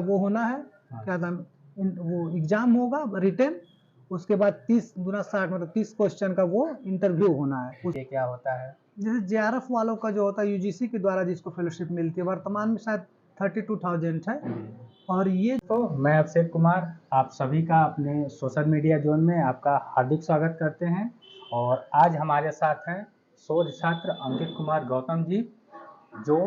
वो होना है, क्या नाम, वो एग्जाम होगा रिटेन, उसके बाद 30 गुना 60 मतलब 30 क्वेश्चन का वो इंटरव्यू होना है। ये क्या होता है? जैसे जेआरएफ वालों का जो होता है यूजीसी के द्वारा जिसको फेलोशिप मिलती है, वर्तमान में शायद 32,000 है। और ये तो मैं अभिषेक कुमार आप सभी का अपने सोशल मीडिया जोन में आपका हार्दिक स्वागत करते हैं। और आज हमारे साथ हैं शोध छात्र अंकित कुमार गौतम जी, जो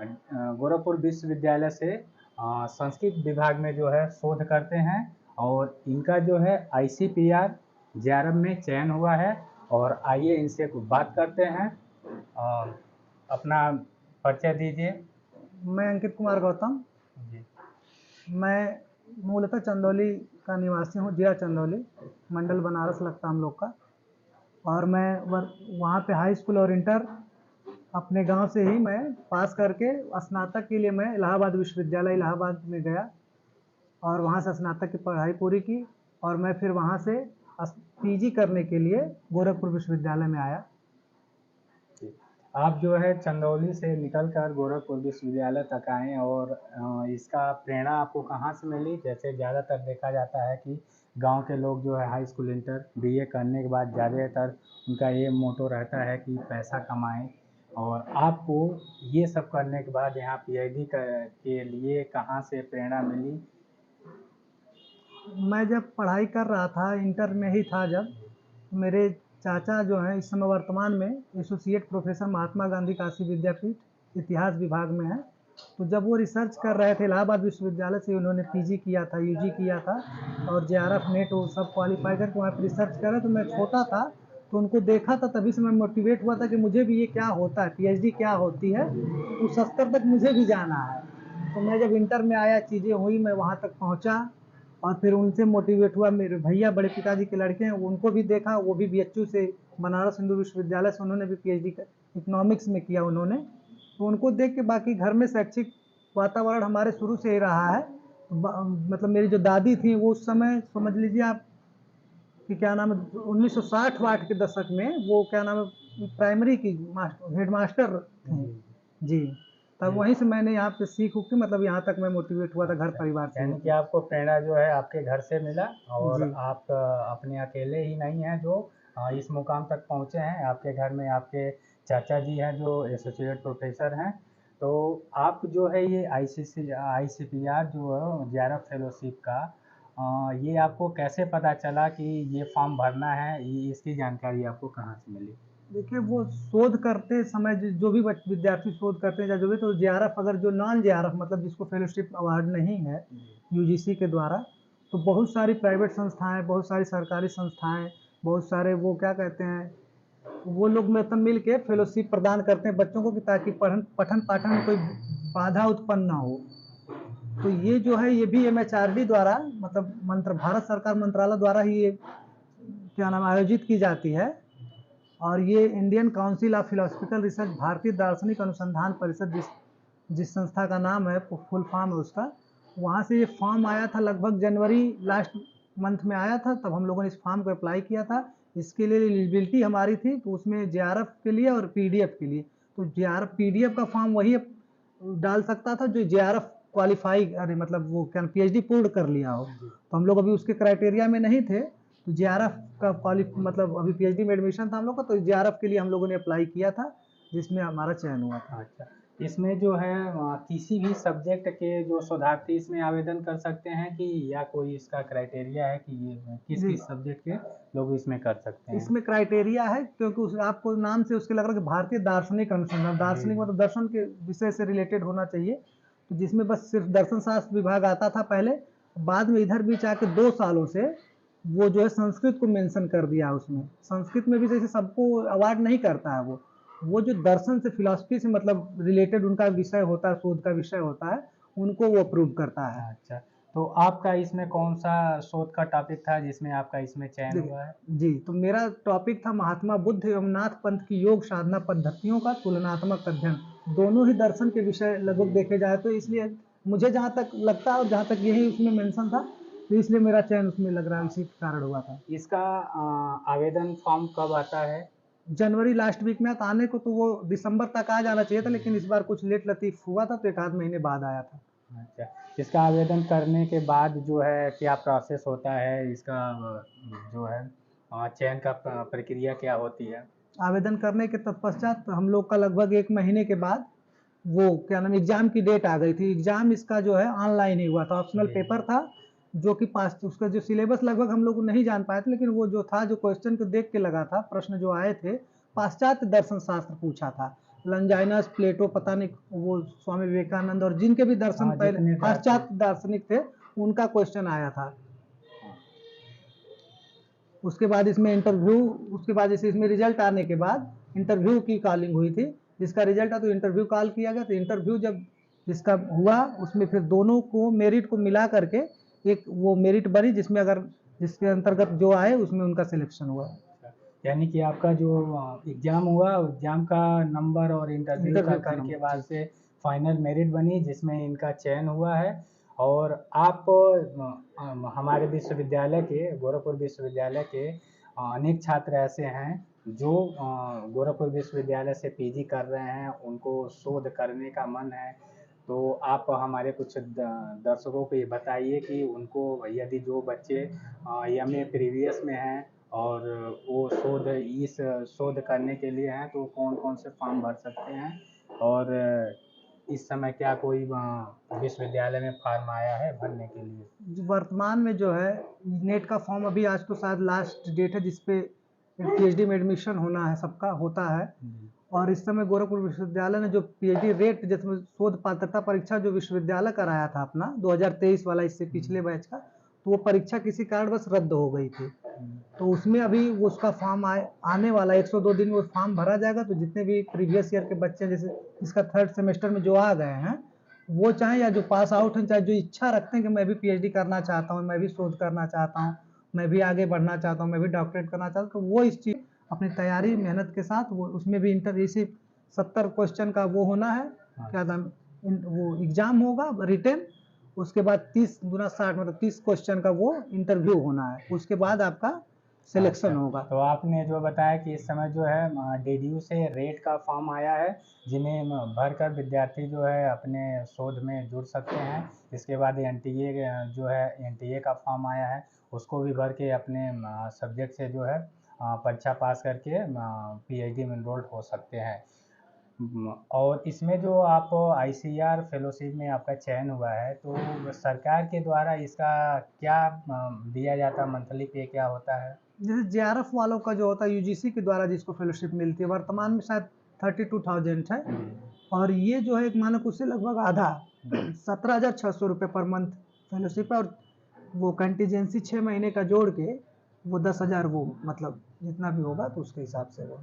गोरखपुर विश्वविद्यालय से संस्कृत विभाग में जो है शोध करते हैं। और इनका जो है आईसीपीआर जेआरएफ में चयन हुआ है। और आइए इनसे कुछ बात करते हैं। अपना परिचय दीजिए। मैं अंकित कुमार गौतम जी। मैं मूलतः चंदौली का निवासी हूँ, जिला चंदौली, मंडल बनारस लगता हम लोग का। और मैं वहाँ पे हाई स्कूल और इंटर अपने गांव से ही मैं पास करके स्नातक के लिए मैं इलाहाबाद विश्वविद्यालय इलाहाबाद में गया और वहाँ से स्नातक की पढ़ाई पूरी की। और मैं फिर वहाँ से पीजी करने के लिए गोरखपुर विश्वविद्यालय में आया। आप जो है चंदौली से निकलकर गोरखपुर विश्वविद्यालय तक आए, और इसका प्रेरणा आपको कहाँ से मिली? जैसे ज़्यादातर देखा जाता है कि गांव के लोग जो है हाई स्कूल इंटर बीए करने के बाद ज़्यादातर उनका ये मोटो रहता है कि पैसा कमाएं। और आपको ये सब करने के बाद यहाँ पीएचडी के लिए कहाँ से प्रेरणा मिली? मैं जब पढ़ाई कर रहा था, इंटर में ही था जब, मेरे चाचा जो हैं इस समय वर्तमान में एसोसिएट प्रोफेसर महात्मा गांधी काशी विद्यापीठ इतिहास विभाग में है। तो जब वो रिसर्च कर रहे थे, इलाहाबाद विश्वविद्यालय से उन्होंने पीजी किया था, यूजी किया था और जेआरएफ नेट वो सब क्वालिफाई करके वहाँ पर रिसर्च कर रहे। तो मैं छोटा था तो उनको देखा था, तभी से मैं मोटिवेट हुआ था कि मुझे भी ये क्या होता है, पीएचडी क्या होती है, उस स्तर तक मुझे भी जाना है। तो मैं जब इंटर में आया, चीज़ें हुई, मैं वहाँ तक पहुँचा और फिर उनसे मोटिवेट हुआ। मेरे भैया बड़े पिताजी के लड़के हैं, उनको भी देखा, वो भी बीएचयू से बनारस हिंदू विश्वविद्यालय से उन्होंने भी पीएचडी इकोनॉमिक्स में किया उन्होंने। तो उनको देख के, बाकी घर में शैक्षिक वातावरण हमारे शुरू से ही रहा है। मतलब मेरी जो दादी थी वो उस समय समझ लीजिए आप कि क्या नाम है, 1960-60 के दशक में वो क्या नाम है प्राइमरी की हेडमास्टर थी जी। तब वहीं से मैंने यहाँ पे सीख के मतलब यहाँ तक मैं मोटिवेट हुआ था घर परिवार से। यानी कि आपको प्रेरणा जो है आपके घर से मिला, और जी आप अपने अकेले ही नहीं हैं जो इस मुकाम तक पहुँचे हैं। आपके घर में आपके चाचा जी हैं जो एसोसिएट प्रोफेसर हैं। तो आप जो है ये आईसीपीआर जो है जेआरएफ फेलोशिप का, ये आपको कैसे पता चला कि ये फॉर्म भरना है? इसकी जानकारी आपको कहाँ से मिली? देखिए, वो शोध करते समय जो भी विद्यार्थी शोध करते हैं या जो भी, तो जेआरएफ अगर जो नॉन जेआरएफ मतलब जिसको फेलोशिप अवार्ड नहीं है यूजीसी के द्वारा, तो बहुत सारी प्राइवेट संस्थाएं, बहुत सारी सरकारी संस्थाएं, बहुत सारे वो क्या कहते हैं, वो लोग मतलब मिल के फेलोशिप प्रदान करते हैं बच्चों को कि ताकि पठन पाठन में कोई बाधा उत्पन्न ना हो। तो ये जो है ये भी एमएचआरडी द्वारा मतलब भारत सरकार मंत्रालय द्वारा ही ये क्या नाम आयोजित की जाती है। और ये Indian council of philosophical research, भारतीय दार्शनिक अनुसंधान परिषद जिस संस्था का नाम है, फुल फॉर्म है उसका, वहाँ से ये फॉर्म आया था लगभग जनवरी लास्ट मंथ में आया था। तब हम लोगों ने इस फॉर्म को अप्लाई किया था। इसके लिए एलिजिबिलिटी हमारी थी, तो उसमें जेआरएफ के लिए और पीडीएफ के लिए। तो जेआरएफ पीडीएफ का फॉर्म वही डाल सकता था जो जेआरएफ क्वालिफाई, अरे मतलब वो क्या पीएचडी पूर्ण कर लिया हो। तो हम लोग अभी उसके क्राइटेरिया में नहीं थे, तो जेआरएफ का मतलब अभी पीएचडी में एडमिशन था हम लोग का, तो जेआरएफ के लिए हम लोगों ने अप्लाई किया था, जिसमें हमारा चयन हुआ था। अच्छा, इसमें जो है किसी भी सब्जेक्ट के जो शोधार्थी इसमें आवेदन कर सकते हैं कि, या कोई इसका क्राइटेरिया है कि ये किस किस सब्जेक्ट के लोग इसमें कर सकते हैं? इसमें क्राइटेरिया है क्योंकि आपको नाम से उसके लग रहा है कि भारतीय दार्शनिक अनुसंधान, दार्शनिक मतलब दर्शन के विषय से रिलेटेड होना चाहिए। तो जिसमें बस सिर्फ दर्शन शास्त्र विभाग आता था पहले, बाद में इधर बीच आके 2 सालों से वो जो है संस्कृत को मेंशन कर दिया उसमें। संस्कृत में भी जैसे सबको अवार्ड नहीं करता है वो जो दर्शन से फिलॉसफी से मतलब रिलेटेड उनका विषय होता है, शोध का विषय होता है, उनको वो अप्रूव करता है। अच्छा, तो आपका इसमें कौन सा शोध का टॉपिक था जिसमें आपका इसमें चयन हुआ है? जी, तो मेरा टॉपिक था महात्मा बुद्ध एवं नाथ पंथ की योग साधना पद्धतियों का तुलनात्मक अध्ययन। दोनों ही दर्शन के विषय लगभग देखे जाए तो, इसलिए मुझे जहाँ तक लगता है और जहाँ तक यही उसमें मेंशन था, तो इसलिए मेरा चयन उसमें लग रहा है, इसी के कारण हुआ था। इसका आवेदन फॉर्म कब आता है? जनवरी लास्ट वीक में आने को तो वो दिसंबर तक आ जाना चाहिए था, लेकिन इस बार कुछ लेट लतीफ हुआ था तो 1 आध महीने बाद आया था। अच्छा, इसका आवेदन करने के बाद जो है क्या प्रोसेस होता है इसका, जो है चयन का प्रक्रिया क्या होती है? आवेदन करने के तत्पश्चात हम लोग का लगभग 1 महीने के बाद वो क्या नाम एग्जाम की डेट आ गई थी। एग्जाम इसका जो है ऑनलाइन ही हुआ था, ऑप्शनल जी। पेपर था, जो कि पास उसका जो सिलेबस लगभग हम लोग नहीं जान पाए थे, लेकिन वो जो था, जो क्वेश्चन को देख के लगा था, प्रश्न जो आए थे, पाश्चात्य दर्शन शास्त्र पूछा था। लंजाइनस, प्लेटो, पता नहीं वो स्वामी विवेकानंद और जिनके भी दर्शन हाँ, पहले जितने पाश्चात्य दार्शनिक थे, उनका क्वेश्चन आया था। उसके बाद इसमें इंटरव्यू, उसके बाद जैसे इसमें रिजल्ट आने के बाद इंटरव्यू की कॉलिंग हुई थी। जिसका रिजल्ट था तो इंटरव्यू कॉल किया गया, तो इंटरव्यू जब जिसका हुआ उसमें फिर दोनों को मेरिट को मिला करके एक वो मेरिट बनी, जिसमें अगर जिसके अंतर्गत जो आए उसमें उनका सिलेक्शन हुआ। यानी कि आपका जो एग्ज़ाम हुआ, एग्ज़ाम का नंबर और इंटरव्यू का इंटरव्यू का करके नंबर, बाद जी। से फाइनल मेरिट बनी जिसमें इनका चयन हुआ है। और आप हमारे विश्वविद्यालय के, गोरखपुर विश्वविद्यालय के अनेक छात्र ऐसे हैं जो गोरखपुर विश्वविद्यालय से पीजी कर रहे हैं, उनको शोध करने का मन है। तो आप हमारे कुछ दर्शकों को ये बताइए कि उनको, यदि जो बच्चे एमए प्रीवियस में हैं और वो शोध करने के लिए हैं, तो कौन कौन से फॉर्म भर सकते हैं, और इस समय क्या कोई विश्वविद्यालय में फॉर्म आया है भरने के लिए? वर्तमान में जो है नेट का फॉर्म अभी, आज तो शायद लास्ट डेट है जिसपे पीएचडी में एडमिशन होना है, सबका होता है। और इस समय गोरखपुर विश्वविद्यालय ने जो पीएचडी रेट, जिसमें शोध पात्रता परीक्षा जो विश्वविद्यालय कराया था अपना 2023 वाला, इससे पिछले बैच का, तो वो परीक्षा किसी कारणवश रद्द हो गई थी। तो उसमें अभी वो उसका फॉर्म आने वाला 102 दिन में वो फॉर्म भरा जाएगा। तो जितने भी प्रीवियस ईयर के बच्चे, जैसे इसका 3rd सेमेस्टर में जो आ गए हैं, वो चाहे या जो पास आउट हैं, चाहे जो इच्छा रखते हैं कि मैं भी पीएचडी करना चाहता हूँ, मैं भी शोध करना चाहता हूँ, मैं भी आगे बढ़ना चाहता हूँ, मैं भी डॉक्टरेट करना चाहता हूँ, तो वो इस चीज़ अपनी तैयारी मेहनत के साथ वो उसमें भी इंटर जैसे 70 क्वेश्चन का वो होना है, क्या नाम, वो एग्जाम होगा रिटेन। उसके बाद 30 गुना 60 मतलब 30 क्वेश्चन का वो इंटरव्यू होना है, उसके बाद आपका सिलेक्शन अच्छा, होगा। तो आपने जो बताया कि इस समय जो है डीडीयू से रेट का फॉर्म आया है, जिन्हें भरकर विद्यार्थी जो है अपने शोध में जुड़ सकते हैं। इसके बाद एनटीए जो है, एनटीए का फॉर्म आया है, उसको भी भर के अपने सब्जेक्ट से जो है परीक्षा पास करके पीएचडी में इनरोल्ड हो सकते हैं। और इसमें जो आप आईसीआर फेलोशिप में आपका चयन हुआ है, तो सरकार के द्वारा इसका क्या दिया जाता है, मंथली पे क्या होता है? जैसे जेआरएफ वालों का जो होता है यूजीसी के द्वारा जिसको फेलोशिप मिलती है, वर्तमान में शायद 32,000 है। और ये जो है एक मानक उससे लगभग आधा 17,600 रुपये पर मंथ फेलोशिप है। और वो कंटीजेंसी 6 महीने का जोड़ के वो 10,000, वो मतलब जितना भी होगा तो उसके हिसाब से वो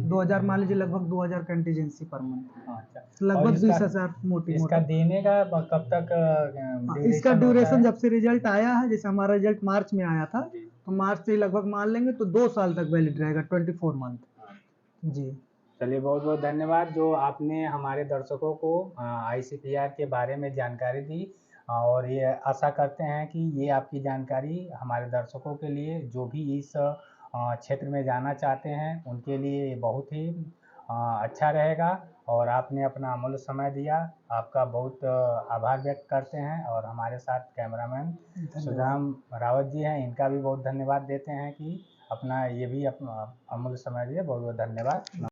2,000 मान लीजिए, लगभग 2,000 कंटीजेंसी पर मंथ, अच्छा, और लगभग इसका 20,000 मोटी इसका मोटा। देने का कब तक इसका ड्यूरेशन होता ड्यूरेशन है? जब से रिजल्ट आया है, जैसे हमारा रिजल्ट मार्च में आया था, जी। तो मार्च से लगभग मान लेंगे तो 2 साल तक वैलिड रहेगा, 24 मंथ। जी। चलिए, बहुत बहुत धन्यवाद जो आपने हमारे दर्शकों को आईसीपीआर के बारे में जानकारी दी। और ये आशा करते हैं कि ये आपकी जानकारी हमारे दर्शकों के लिए, जो भी इस क्षेत्र में जाना चाहते हैं, उनके लिए बहुत ही अच्छा रहेगा। और आपने अपना अमूल्य समय दिया, आपका बहुत आभार व्यक्त करते हैं। और हमारे साथ कैमरामैन सुदाम रावत जी हैं, इनका भी बहुत धन्यवाद देते हैं कि अपना ये भी अपना अमूल्य समय दिए। बहुत बहुत धन्यवाद।